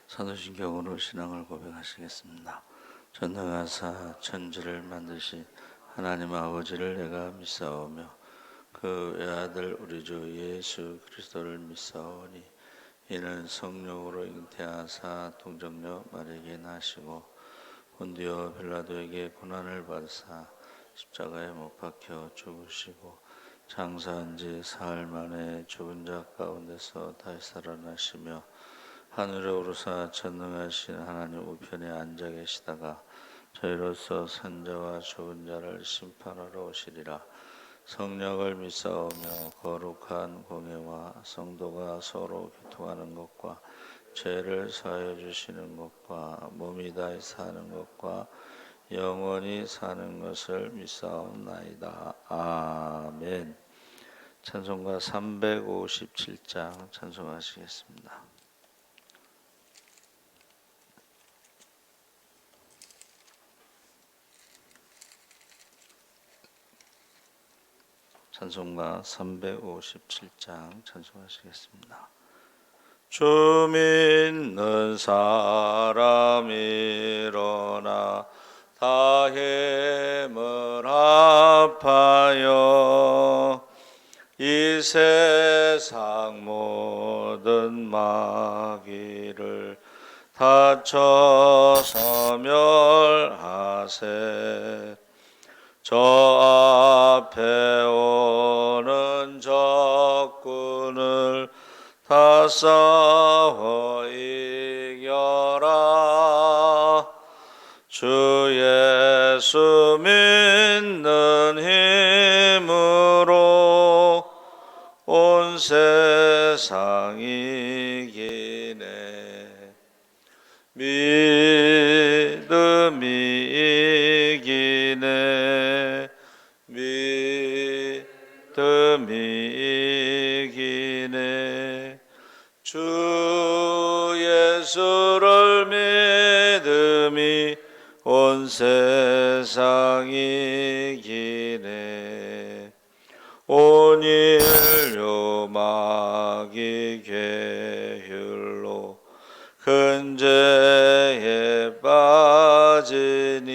사도신경으로 신앙을 고백하시겠습니다. 전능하사 천지를 만드신 하나님 아버지를 내가 믿사오며 그 외아들 우리 주 예수 그리스도를 믿사오니 이는 성령으로 잉태하사 동정녀 마리아에게 나시고 본디오 빌라도에게 고난을 받으사 십자가에 못 박혀 죽으시고 장사한 지 사흘 만에 죽은 자 가운데서 다시 살아나시며 하늘에 오르사 전능하신 하나님 우편에 앉아 계시다가 저희로서 산자와 죽은 자를 심판하러 오시리라. 성령을 믿사오며 거룩한 공예와 성도가 서로 교통하는 것과 죄를 사하여 주시는 것과 몸이 다시 사는 것과 영원히 사는 것을 믿사옵나이다. 아멘. 찬송가 357장 찬송하시겠습니다. 찬송가 357장 찬송하시겠습니다. 주 믿는 사람 일어나 다 힘을 합하여 이 세상 모든 마귀를 다쳐서 멸하세. 저 앞에 오는 적군을 다 싸워 이겨라. 주 예수 믿는 힘으로 온 세상 이기네. 믿음이 이기네. 믿음이 이기네. 주 예수를 믿음이 온 세상 이기네. 온 인류 마귀 괴율로 큰 죄에 빠지니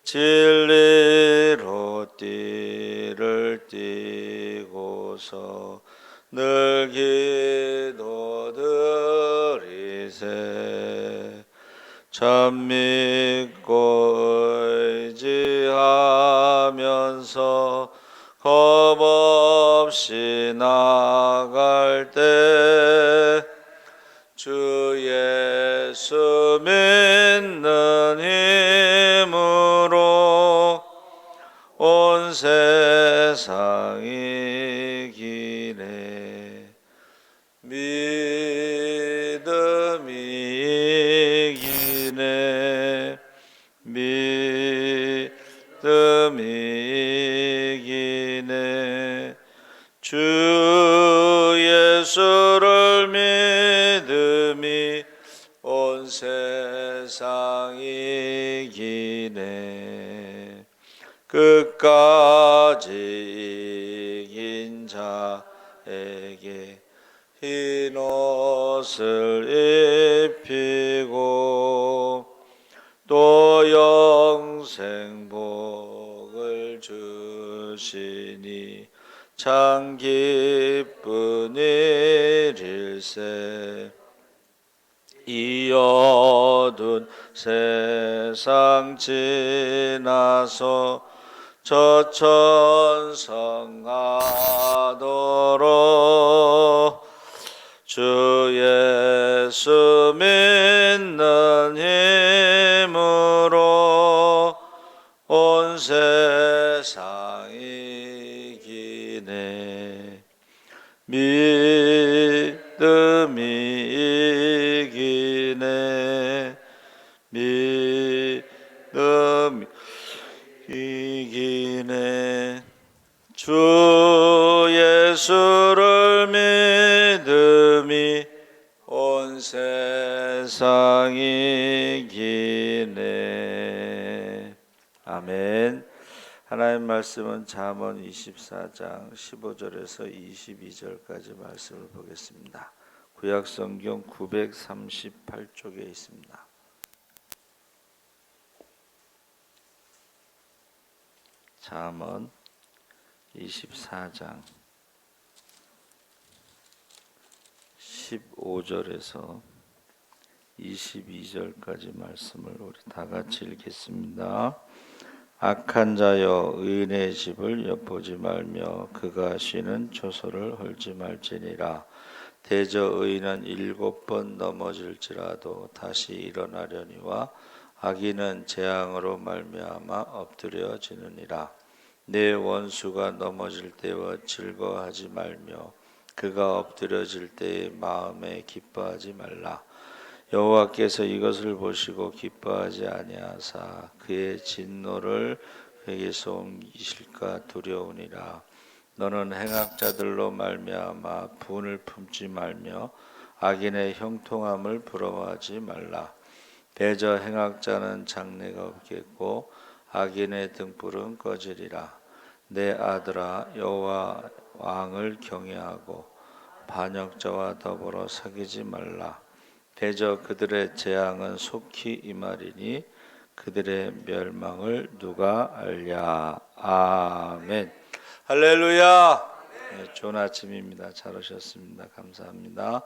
진리로 띠를 띠고서 늘 기도드리세. 참 믿고 의지하면서 겁없이 나갈 때 주 예수 믿는 힘으로 온 세상 이기네. 믿음이 이기네. 믿음이 이기네. 주 예수를 믿음이 온 세상 이기네. 끝까지 이긴 자에게 흰 옷을 입히고 또 영생 복을 주시니 참 기쁜 일일세. 이 어두운 세상 지나서 저 천성 가도록 주 예수 믿는 힘으로 온 세상 이기네. 믿음이 이기네. 믿음이 이기네. 주 예수를 믿음이 온 세상 이기네. 아멘. 하나님 말씀은 잠언 24장 15절에서 22절까지 말씀을 보겠습니다. 구약성경 938쪽에 있습니다. 잠언 24장 15절에서 22절까지 말씀을 우리 다 같이 읽겠습니다. 악한 자여 의인의 집을 엿보지 말며 그가 쉬는 초소를 헐지 말지니라. 대저 의인은 7번 넘어질지라도 다시 일어나려니와 악인은 재앙으로 말미암아 엎드려지느니라. 내 원수가 넘어질 때와 즐거워하지 말며 그가 엎드려질 때에 마음에 기뻐하지 말라. 여호와께서 이것을 보시고 기뻐하지 아니하사 그의 진노를 그에게서 옮기실까 두려우니라. 너는 행악자들로 말미암아 분을 품지 말며 악인의 형통함을 부러워하지 말라. 대저 행악자는 장래가 없겠고 악인의 등불은 꺼지리라. 내 아들아 여호와 왕을 경외하고 반역자와 더불어 사귀지 말라. 대저 그들의 재앙은 속히 임하리니 그들의 멸망을 누가 알랴. 아멘. 할렐루야. 네, 좋은 아침입니다. 잘 오셨습니다. 감사합니다.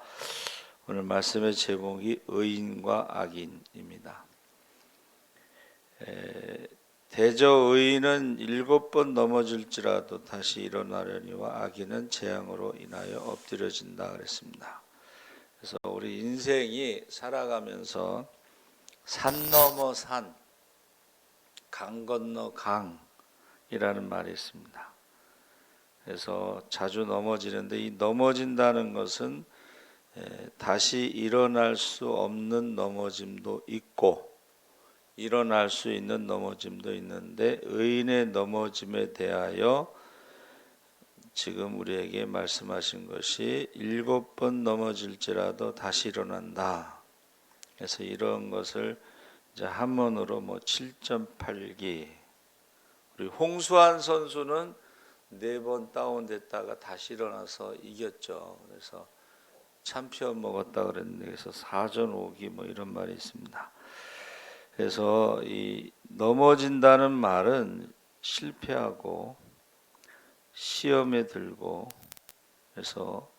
오늘 말씀의 제목이 의인과 악인입니다. 대저 의인은 7번 넘어질지라도 다시 일어나려니와 악인은 재앙으로 인하여 엎드려진다 그랬습니다. 그래서 우리 인생이 살아가면서 산 넘어 산, 강 건너 강이라는 말이 있습니다. 그래서 자주 넘어지는데 이 넘어진다는 것은 다시 일어날 수 없는 넘어짐도 있고 일어날 수 있는 넘어짐도 있는데 의인의 넘어짐에 대하여 지금 우리에게 말씀하신 것이 7번 넘어질지라도 다시 일어난다. 그래서 이런 것을 이제 한문으로 7.8기 우리 홍수환 선수는 4번 다운됐다가 다시 일어나서 이겼죠. 그래서 챔피언 먹었다 그랬는데 그래서 4전 5기 이런 말이 있습니다. 그래서 이 넘어진다는 말은 실패하고 시험에 들고 그래서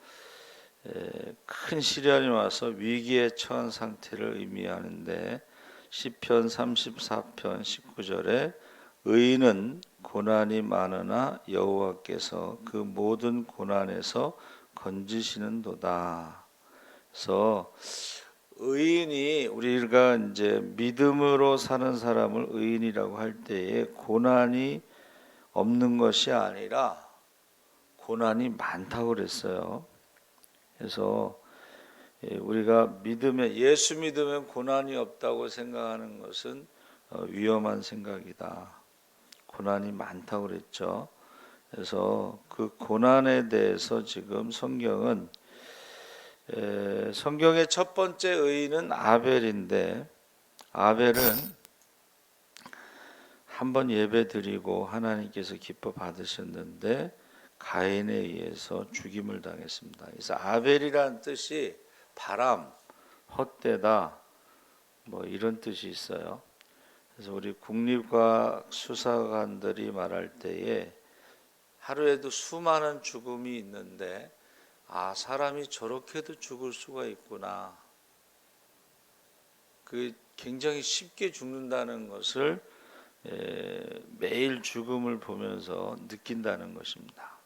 큰 시련이 와서 위기에 처한 상태를 의미하는데 시편 34편 19절에 의인은 고난이 많으나 여호와께서 그 모든 고난에서 건지시는도다. 그래서 의인이 우리가 이제 믿음으로 사는 사람을 의인이라고 할 때에 고난이 없는 것이 아니라 고난이 많다고 그랬어요. 그래서 우리가 예수 믿으면 고난이 없다고 생각하는 것은 위험한 생각이다. 고난이 많다고 그랬죠. 그래서 그 고난에 대해서 지금 성경은 성경의 첫 번째 의인은 아벨인데 아벨은 한번 예배 드리고 하나님께서 기뻐 받으셨는데 가인에 의해서 죽임을 당했습니다. 그래서 아벨이라는 뜻이 바람, 헛되다 이런 뜻이 있어요. 그래서 우리 국립과학 수사관들이 말할 때에 하루에도 수많은 죽음이 있는데 사람이 저렇게도 죽을 수가 있구나. 그 굉장히 쉽게 죽는다는 것을 매일 죽음을 보면서 느낀다는 것입니다.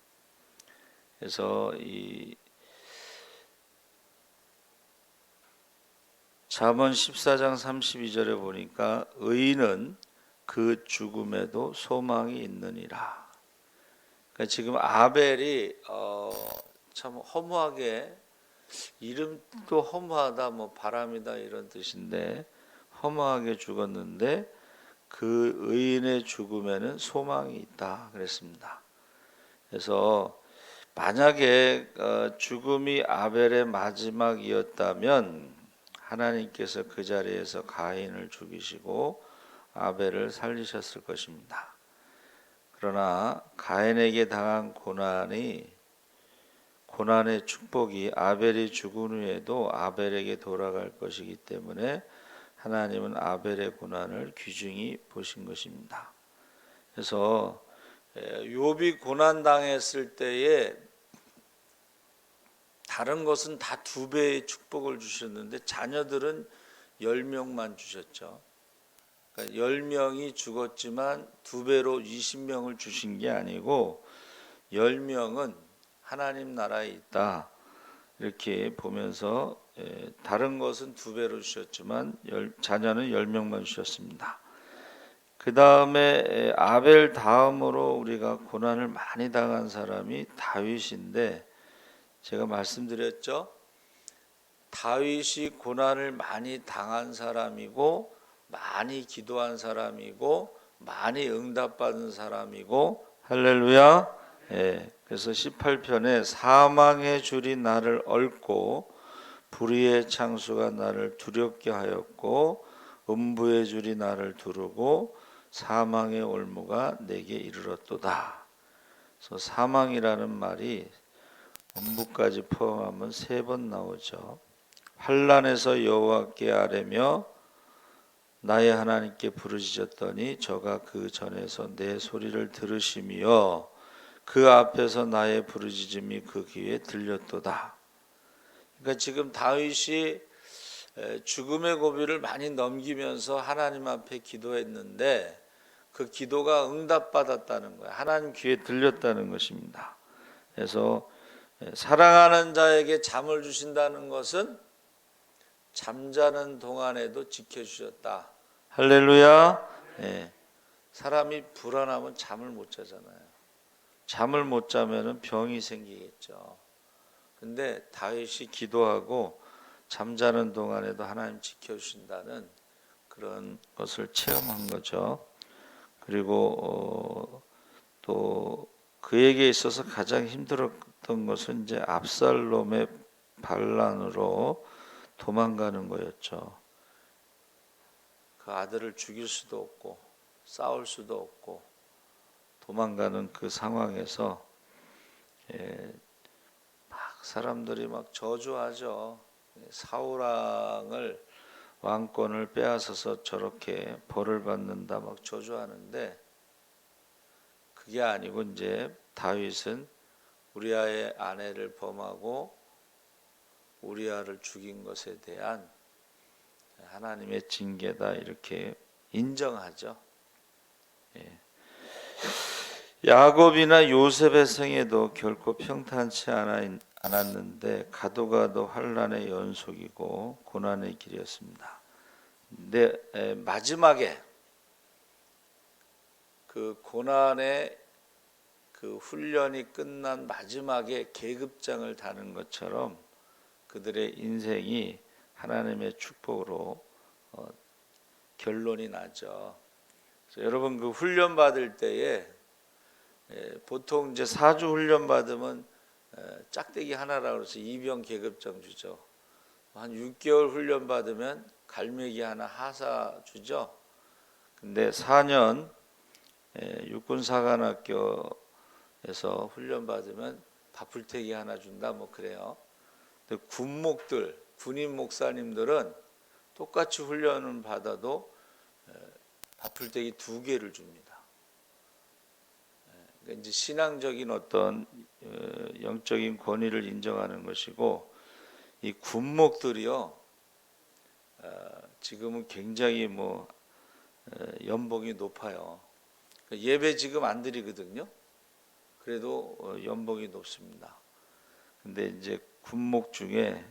그래서 이 잠언 14장 32절에 보니까 의인은 그 죽음에도 소망이 있느니라. 그러니까 지금 아벨이 참 허무하게 이름도 허무하다 바람이다 이런 뜻인데 허무하게 죽었는데 그 의인의 죽음에는 소망이 있다 그랬습니다. 그래서 만약에 죽음이 아벨의 마지막이었다면 하나님께서 그 자리에서 가인을 죽이시고 아벨을 살리셨을 것입니다. 그러나 가인에게 당한 고난이 고난의 축복이 아벨이 죽은 후에도 아벨에게 돌아갈 것이기 때문에 하나님은 아벨의 고난을 귀중히 보신 것입니다. 그래서 욥이 고난 당했을 때에 다른 것은 다 2배의 축복을 주셨는데 자녀들은 10명만 주셨죠. 그러니까 10명이 죽었지만 2배로 20명을 주신 게 아니고 10명은 하나님 나라에 있다. 이렇게 보면서 다른 것은 2배로 주셨지만 자녀는 10명만 주셨습니다. 그 다음에 아벨 다음으로 우리가 고난을 많이 당한 사람이 다윗인데, 제가 말씀드렸죠. 다윗이 고난을 많이 당한 사람이고 많이 기도한 사람이고 많이 응답받은 사람이고, 할렐루야. 그래서 18편에 사망의 줄이 나를 얽고 불의의 창수가 나를 두렵게 하였고 음부의 줄이 나를 두르고 사망의 올무가 내게 이르렀도다. 그래서 사망이라는 말이 음부까지 포함하면 3번 나오죠. 환난에서 여호와께 아뢰며 나의 하나님께 부르짖었더니 저가 그 전에서 내 소리를 들으시며 그 앞에서 나의 부르짖음이 그 귀에 들렸도다. 그러니까 지금 다윗이 죽음의 고비를 많이 넘기면서 하나님 앞에 기도했는데 그 기도가 응답받았다는 거예요. 하나님 귀에 들렸다는 것입니다. 그래서 사랑하는 자에게 잠을 주신다는 것은 잠자는 동안에도 지켜주셨다. 할렐루야. 사람이 불안하면 잠을 못 자잖아요. 잠을 못 자면 병이 생기겠죠. 근데 다윗이 기도하고 잠자는 동안에도 하나님 지켜주신다는 그런 것을 체험한 거죠. 그리고 또 그에게 있어서 가장 힘들었던 것은 이제 압살롬의 반란으로 도망가는 거였죠. 그 아들을 죽일 수도 없고 싸울 수도 없고 도망가는 그 상황에서 막 사람들이 막 저주하죠. 사울 왕을 왕권을 빼앗아서 저렇게 벌을 받는다 막 저주하는데, 그게 아니고 이제 다윗은 우리아의 아내를 범하고 우리아를 죽인 것에 대한 하나님의 징계다 이렇게 인정하죠. 야곱이나 요셉의 생애도 결코 평탄치 않았는데 가도 환난의 연속이고 고난의 길이었습니다. 근데 마지막에 그 고난의 그 훈련이 끝난 마지막에 계급장을 다는 것처럼 그들의 인생이 하나님의 축복으로 결론이 나죠. 그래서 여러분 그 훈련 받을 때에 보통 이제 4주 훈련 받으면 짝대기 하나라고 해서 이병 계급장 주죠. 한 6개월 훈련 받으면 갈매기 하나 하사 주죠. 근데 4년 육군사관학교에서 훈련 받으면 밥풀떼기 하나 준다 뭐 그래요. 근데 군목들, 군인 목사님들은 똑같이 훈련을 받아도 밥풀떼기 2개를 줍니다. 그러니까 이제 신앙적인 어떤 영적인 권위를 인정하는 것이고, 이 군목들이요 지금은 굉장히 뭐 연봉이 높아요. 예배 지금 안 드리거든요. 그래도 연봉이 높습니다. 근데 이제 군목 중에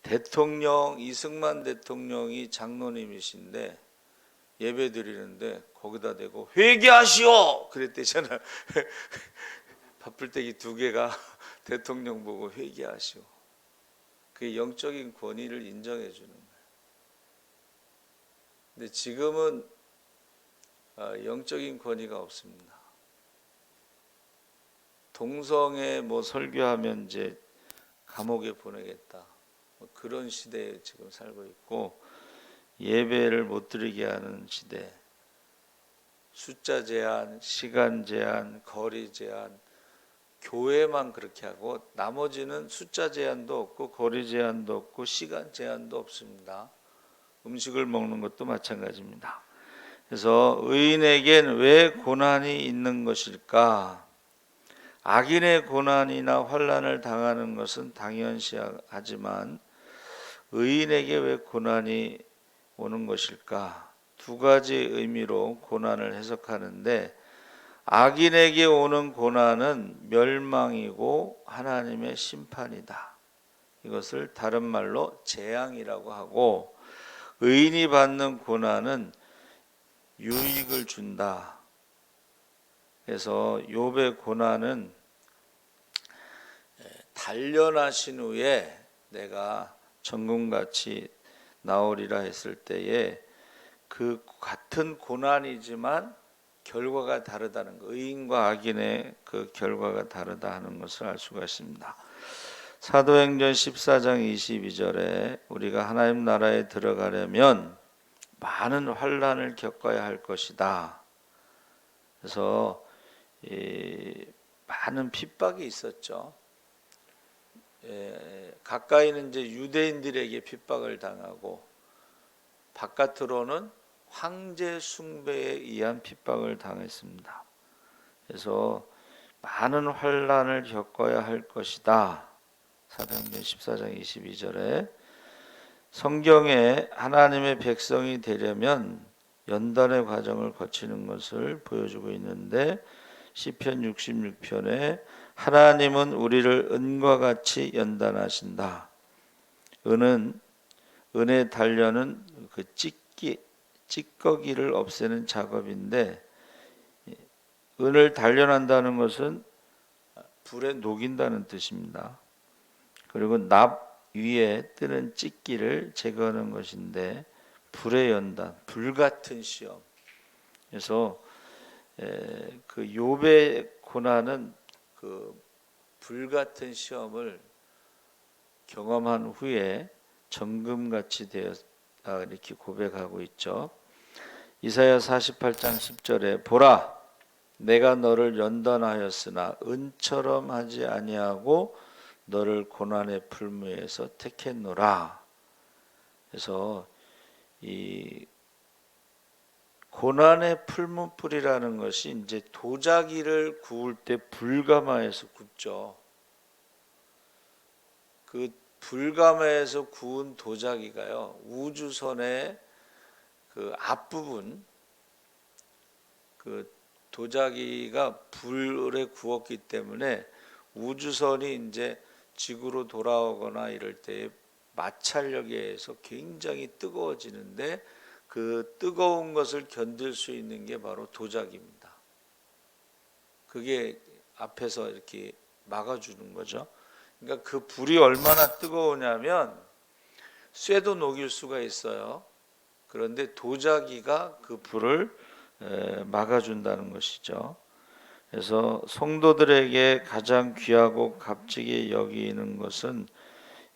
대통령 이승만 대통령이 장로님이신데 예배 드리는데 거기다 대고 회개하시오 그랬대잖아요. 밥풀떼기 2개가 대통령 보고 회개하시오. 그게 영적인 권위를 인정해 주는 거예요. 근데 지금은 영적인 권위가 없습니다. 동성애 뭐 설교하면 이제 감옥에 보내겠다. 뭐 그런 시대에 지금 살고 있고, 예배를 못 드리게 하는 시대, 숫자 제한, 시간 제한, 거리 제한, 교회만 그렇게 하고 나머지는 숫자 제한도 없고 거리 제한도 없고 시간 제한도 없습니다. 음식을 먹는 것도 마찬가지입니다. 그래서 의인에겐 왜 고난이 있는 것일까? 악인의 고난이나 환난을 당하는 것은 당연시하지만 의인에게 왜 고난이 오는 것일까? 두 가지 의미로 고난을 해석하는데, 악인에게 오는 고난은 멸망이고 하나님의 심판이다. 이것을 다른 말로 재앙이라고 하고, 의인이 받는 고난은 유익을 준다. 그래서 욥의 고난은 단련하신 후에 내가 정금같이 나오리라 했을 때에 그 같은 고난이지만 결과가 다르다는 것, 의인과 악인의 그 결과가 다르다 하는 것을 알 수가 있습니다. 사도행전 14장 22절에 우리가 하나님 나라에 들어가려면 많은 환난을 겪어야 할 것이다. 그래서 많은 핍박이 있었죠. 가까이는 이제 유대인들에게 핍박을 당하고 바깥으로는 황제 숭배에 의한 핍박을 당했습니다. 그래서 많은 환난을 겪어야 할 것이다. 사도행전 14장 22절에 성경에 하나님의 백성이 되려면 연단의 과정을 거치는 것을 보여주고 있는데, 시편 66편에 하나님은 우리를 은과 같이 연단하신다. 은의 단련은 그 찌꺼기를 없애는 작업인데, 은을 단련한다는 것은 불에 녹인다는 뜻입니다. 그리고 납 위에 뜨는 찌기를 제거하는 것인데, 불의 연단, 불같은 시험. 그래서 그 욥의 고난은 그 불같은 시험을 경험한 후에 정금같이 되었다 이렇게 고백하고 있죠. 이사야 48장 10절에 보라, 내가 너를 연단하였으나 은처럼 하지 아니하고 너를 고난의 풀무에서 택했노라. 그래서 이 고난의 풀무불이라는 것이 이제 도자기를 구울 때 불가마에서 굽죠. 그 불가마에서 구운 도자기가요, 우주선의 그 앞부분, 그 도자기가 불에 구웠기 때문에 우주선이 이제 지구로 돌아오거나 이럴 때 마찰력에 의해서 굉장히 뜨거워지는데, 그 뜨거운 것을 견딜 수 있는 게 바로 도자기입니다. 그게 앞에서 이렇게 막아주는 거죠. 그러니까 그 불이 얼마나 뜨거우냐면 쇠도 녹일 수가 있어요. 그런데 도자기가 그 불을 막아준다는 것이죠. 그래서 성도들에게 가장 귀하고 값지게 여기는 것은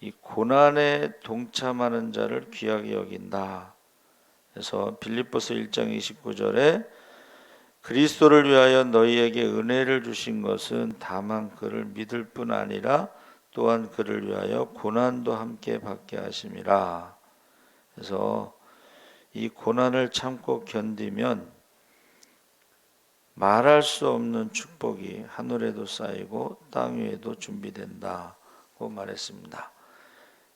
이 고난에 동참하는 자를 귀하게 여긴다. 그래서 빌립보서 1장 29절에 그리스도를 위하여 너희에게 은혜를 주신 것은 다만 그를 믿을 뿐 아니라 또한 그를 위하여 고난도 함께 받게 하심이라. 그래서 이 고난을 참고 견디면 말할 수 없는 축복이 하늘에도 쌓이고 땅 위에도 준비된다고 말했습니다.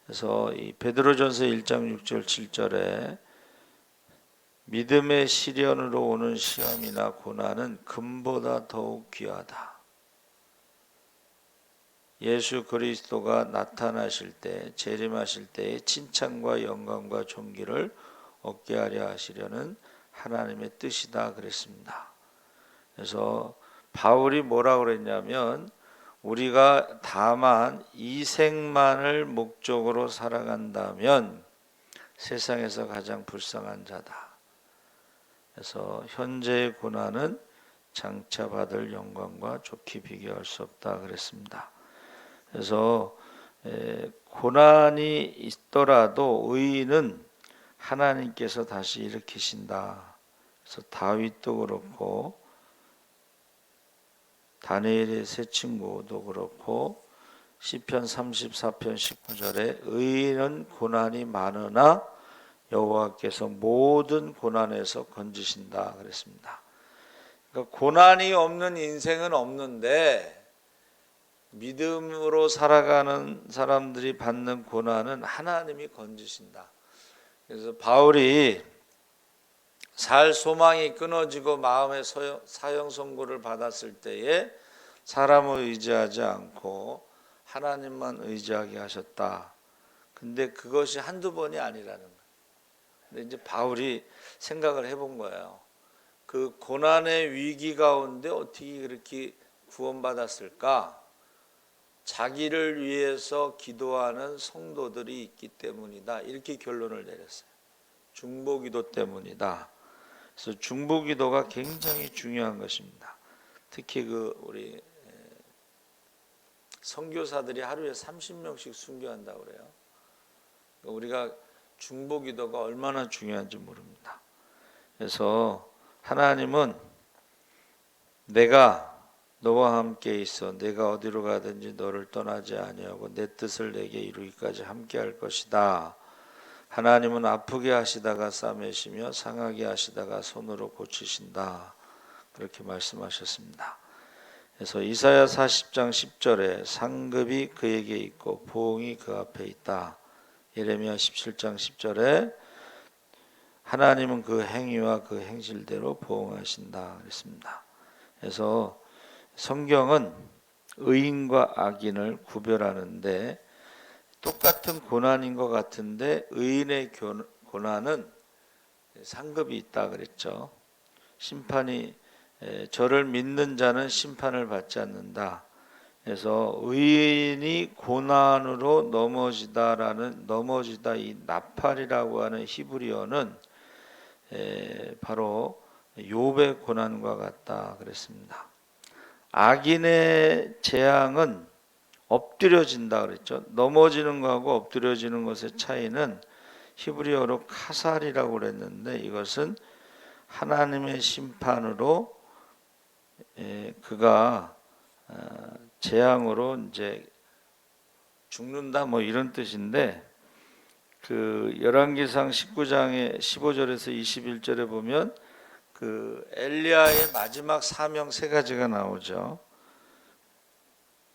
그래서 이 베드로전서 1장 6절 7절에 믿음의 시련으로 오는 시험이나 고난은 금보다 더욱 귀하다. 예수 그리스도가 나타나실 때, 재림하실 때의 칭찬과 영광과 존귀를 얻게 하려 하시려는 하나님의 뜻이다 그랬습니다. 그래서 바울이 뭐라고 그랬냐면, 우리가 다만 이 생만을 목적으로 살아간다면 세상에서 가장 불쌍한 자다. 그래서 현재의 고난은 장차 받을 영광과 좋게 비교할 수 없다 그랬습니다. 그래서 고난이 있더라도 의인은 하나님께서 다시 일으키신다. 그래서 다윗도 그렇고 다니엘의 세 친구도 그렇고 시편 34편 19절에 의인은 고난이 많으나 여호와께서 모든 고난에서 건지신다 그랬습니다. 그러니까 고난이 없는 인생은 없는데 믿음으로 살아가는 사람들이 받는 고난은 하나님이 건지신다. 그래서 바울이 살 소망이 끊어지고 마음의 사형 선고를 받았을 때에 사람을 의지하지 않고 하나님만 의지하게 하셨다. 근데 그것이 한두 번이 아니라는 거예요. 근데 이제 바울이 생각을 해본 거예요. 그 고난의 위기 가운데 어떻게 그렇게 구원받았을까? 자기를 위해서 기도하는 성도들이 있기 때문이다. 이렇게 결론을 내렸어요. 중보기도 때문이다. 그래서 중보기도가 굉장히 중요한 것입니다. 특히 우리 선교사들이 하루에 30명씩 순교한다고 그래요. 우리가 중보기도가 얼마나 중요한지 모릅니다. 그래서 하나님은 내가 너와 함께 있어 내가 어디로 가든지 너를 떠나지 아니하고 내 뜻을 내게 이루기까지 함께 할 것이다. 하나님은 아프게 하시다가 싸매시며 상하게 하시다가 손으로 고치신다. 그렇게 말씀하셨습니다. 그래서 이사야 40장 10절에 상급이 그에게 있고 보응이 그 앞에 있다. 예레미야 17장 10절에 하나님은 그 행위와 그 행실대로 보응하신다 그랬습니다. 그래서 성경은 의인과 악인을 구별하는데 똑같은 고난인 것 같은데 의인의 고난은 상급이 있다 그랬죠. 심판이 저를 믿는 자는 심판을 받지 않는다. 그래서 의인이 고난으로 넘어지다 이 나팔이라고 하는 히브리어는 바로 욥의 고난과 같다 그랬습니다. 악인의 재앙은 엎드려진다 그랬죠. 넘어지는 것하고 엎드려지는 것의 차이는 히브리어로 카살이라고 그랬는데 이것은 하나님의 심판으로 그가 재앙으로 이제 죽는다 뭐 이런 뜻인데 그 열왕기상 19장의 15절에서 21절에 보면 그 엘리야의 마지막 사명 세 가지가 나오죠.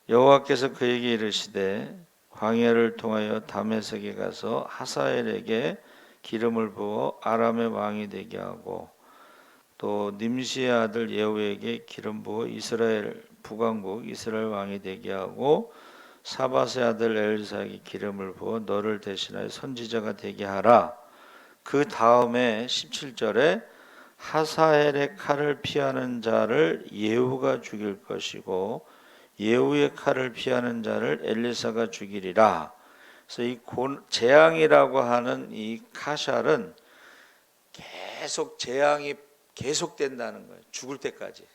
여호와께서 그에게 이르시되 광야를 통하여 다메섹에 가서 하사엘에게 기름을 부어 아람의 왕이 되게 하고 또 nim시의 아들 예후에게 기름 부어 이스라엘 북왕국 이스라엘 왕이 되게 하고 사밧의 아들 엘사에게 기름을 부어 너를 대신하여 선지자가 되게 하라. 그 다음에 17절에 하사엘의 칼을 피하는 자를 예후가 죽일 것이고 예후의 칼을 피하는 자를 엘리사가 죽이리라. 그래서 이 재앙이라고 하는 이 카샬은 계속 재앙이 계속된다는 거예요. 죽을 때까지.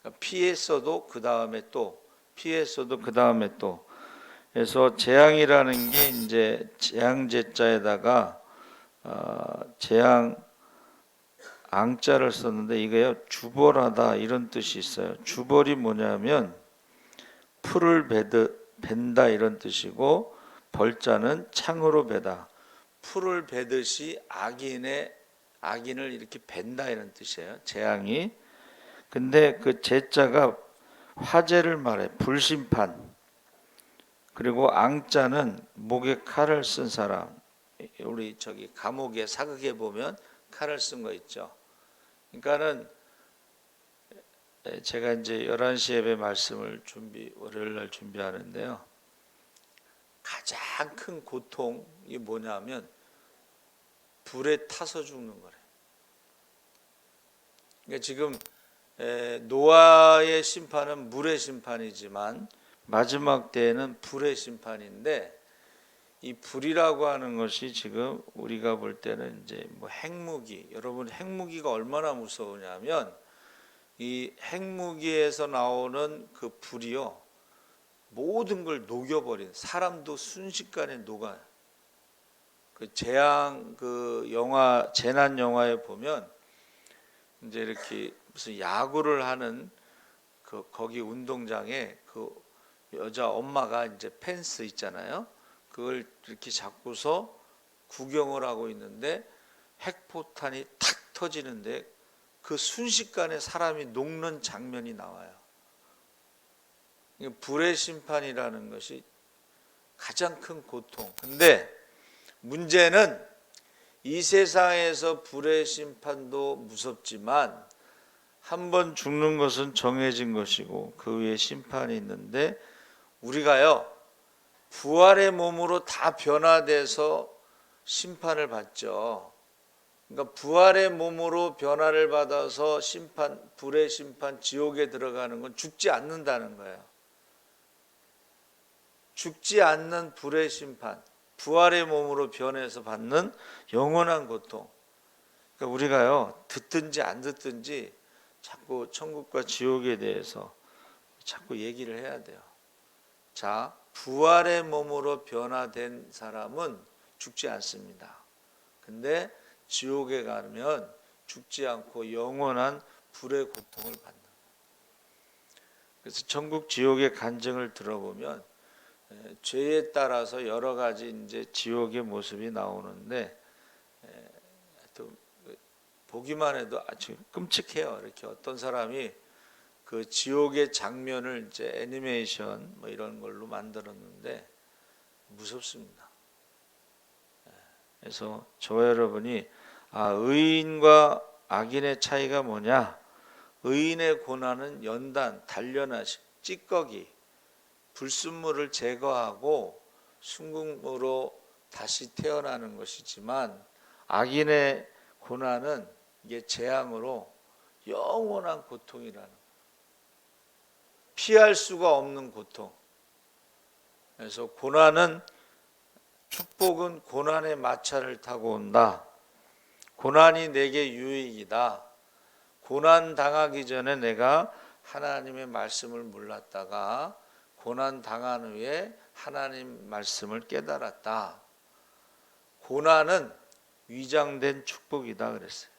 그러니까 피했어도 그 다음에 또 피했어도 그 다음에 또. 그래서 재앙이라는 게 이제 재앙제자에다가 재앙 앙자를 썼는데 이게요 주벌하다 이런 뜻이 있어요. 주벌이 뭐냐면 풀을 벤다 이런 뜻이고 벌자는 창으로 베다. 풀을 베듯이 악인을 이렇게 벤다 이런 뜻이에요. 재앙이. 근데 그 제자가 화재를 말해 불심판. 그리고 앙자는 목에 칼을 쓴 사람. 우리 감옥에 사극에 보면 칼을 쓴 거 있죠. 그러니까는 제가 이제 11시 예배 말씀을 월요일 날 준비하는데요. 가장 큰 고통이 뭐냐면 불에 타서 죽는 거래요. 그러니까 지금 노아의 심판은 물의 심판이지만 마지막 때에는 불의 심판인데 이 불이라고 하는 것이 지금 우리가 볼 때는 이제 뭐 핵무기, 여러분 핵무기가 얼마나 무서우냐면 이 핵무기에서 나오는 그 불이요 모든 걸 녹여버린 사람도 순식간에 녹아요. 그 재앙 재난 영화에 보면 이제 이렇게 무슨 야구를 하는 거기 운동장에 그 여자 엄마가 이제 펜스 있잖아요. 그걸 이렇게 잡고서 구경을 하고 있는데 핵포탄이 탁 터지는데 그 순식간에 사람이 녹는 장면이 나와요. 불의 심판이라는 것이 가장 큰 고통. 근데 문제는 이 세상에서 불의 심판도 무섭지만 한 번 죽는 것은 정해진 것이고 그 위에 심판이 있는데 우리가요 부활의 몸으로 다 변화돼서 심판을 받죠. 그러니까 부활의 몸으로 변화를 받아서 심판, 불의 심판, 지옥에 들어가는 건 죽지 않는다는 거예요. 죽지 않는 불의 심판, 부활의 몸으로 변해서 받는 영원한 고통. 그러니까 우리가요 듣든지 안 듣든지 자꾸 천국과 지옥에 대해서 자꾸 얘기를 해야 돼요. 자, 부활의 몸으로 변화된 사람은 죽지 않습니다. 근데 지옥에 가면 죽지 않고 영원한 불의 고통을 받는. 그래서 천국 지옥의 간증을 들어보면 죄에 따라서 여러 가지 이제 지옥의 모습이 나오는데 또 보기만 해도 아주 끔찍해요. 이렇게 어떤 사람이 그 지옥의 장면을 이제 애니메이션 뭐 이런 걸로 만들었는데 무섭습니다. 그래서 저와 여러분이 의인과 악인의 차이가 뭐냐? 의인의 고난은 연단, 단련하심, 찌꺼기, 불순물을 제거하고 순금으로 다시 태어나는 것이지만 악인의 고난은 이게 재앙으로 영원한 고통이라는 거예요. 피할 수가 없는 고통. 그래서 고난은 축복은 고난의 마차를 타고 온다. 고난이 내게 유익이다. 고난 당하기 전에 내가 하나님의 말씀을 몰랐다가 고난 당한 후에 하나님 말씀을 깨달았다. 고난은 위장된 축복이다 그랬어요.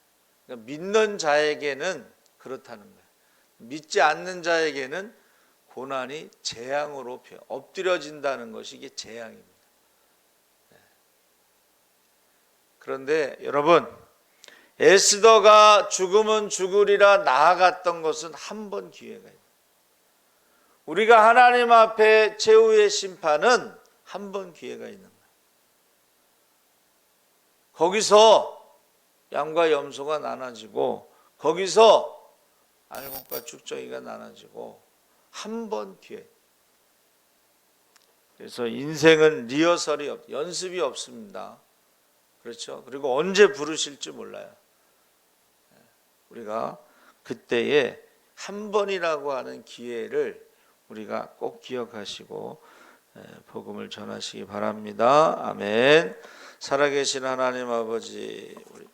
그러니까 믿는 자에게는 그렇다는 거예요. 믿지 않는 자에게는 고난이 재앙으로 엎드려진다는 것이 이게 재앙입니다. 그런데 여러분, 에스더가 죽으면 죽으리라 나아갔던 것은 한 번 기회가 있어요. 우리가 하나님 앞에 최후의 심판은 한 번 기회가 있는 거예요. 거기서 양과 염소가 나눠지고 거기서 알곡과 죽정이가 나눠지고 한 번 기회. 그래서 인생은 리허설이 연습이 없습니다. 그렇죠? 그리고 언제 부르실지 몰라요. 우리가 그때에 한 번이라고 하는 기회를 우리가 꼭 기억하시고 복음을 전하시기 바랍니다. 아멘. 살아계신 하나님 아버지, 우리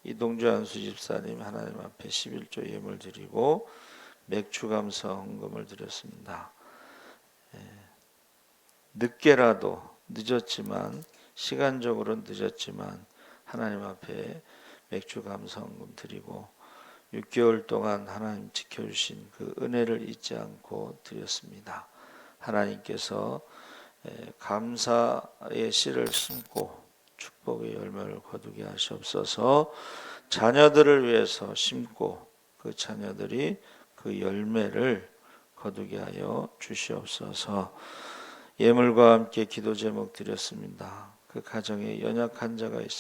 이동주 안수 집사님 하나님 앞에 11조 예물 드리고 맥주 감사 헌금을 드렸습니다. 늦게라도 늦었지만 시간적으로 늦었지만 하나님 앞에 맥주 감사 헌금 드리고 6개월 동안 하나님 지켜주신 그 은혜를 잊지 않고 드렸습니다. 하나님께서 감사의 씨를 심고 축복의 열매를 거두게 하시옵소서. 자녀들을 위해서 심고 그 자녀들이 그 열매를 거두게 하여 주시옵소서. 예물과 함께 기도 제목 드렸습니다. 그 가정에 연약한 자가 있습니다.